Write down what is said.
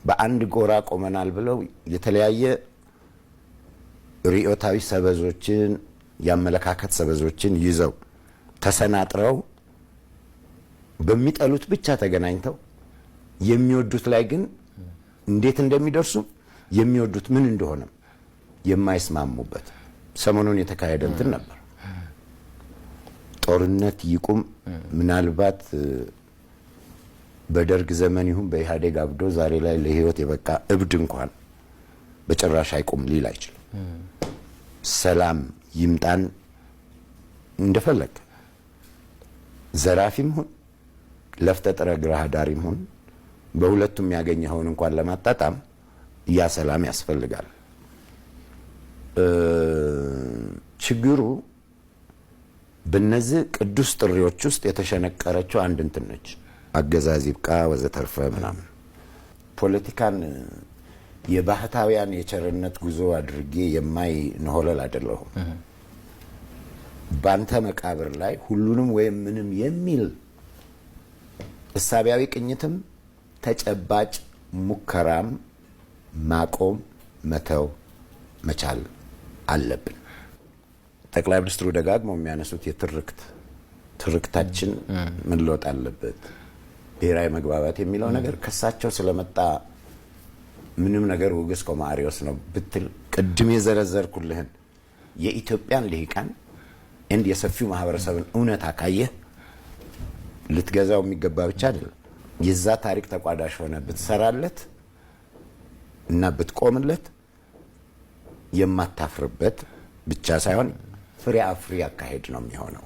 በአንድ ጎራ ቆመናል ብለው የተለያየ ርዕዮታዊ ሰበዞችን ያመለካከት ሰበዞችን ይዘው ተሰናጥረው በሚጠሉት ብቻ ተገናኝተው የሚወዱት ላይ ግን እንዴት እንደሚደርሱ የሚወዱት ምን እንደሆነ የማይስማሙበት ሰሞኑን የተካሄደ እንትን ነበር። ጦርነት ይቁም፣ ምናልባት በደርግ ዘመን ይሁን በኢህአዴግ አብዶ ዛሬ ላይ ለህይወት የበቃ እብድ እንኳን በጭራሽ አይቁም ሊል አይችልም። ሰላም ይምጣን እንደፈለግ ዘራፊም ሁን ለፍተጥረ ግራ ዳሪም ሁን በሁለቱም ያገኘኸውን እንኳን ለማጣጣም ያ ሰላም ያስፈልጋል። ችግሩ በነዚህ ቅዱስ ጥሪዎች ውስጥ የተሸነቀረችው አንድ እንትን ነች። አገዛዝ ይብቃ ወዘተርፈ ምናምን ፖለቲካን የባህታውያን የቸርነት ጉዞ አድርጌ የማይ ነሆለል አይደለሁም። ባንተ መቃብር ላይ ሁሉንም ወይም ምንም የሚል እሳቢያዊ ቅኝትም ተጨባጭ ሙከራም ማቆም መተው መቻል አለብን። ጠቅላይ ሚኒስትሩ ደጋግመው የሚያነሱት ትርክታችን ምን ለውጥ አለበት ብሔራዊ መግባባት የሚለው ነገር ከሳቸው ስለመጣ ምንም ነገር ውግስ ኮማሪዮስ ነው ብትል ቅድም የዘረዘርኩልህን የኢትዮጵያን ልሂቃን እንደ የሰፊው ማህበረሰብን እውነት አካየህ ልትገዛው የሚገባ ብቻ አይደለም። የዛ ታሪክ ተቋዳሽ ሆነ ብትሰራለት እና ብትቆምለት የማታፍርበት ብቻ ሳይሆን ፍሬ አፍሪ አካሄድ ነው የሚሆነው።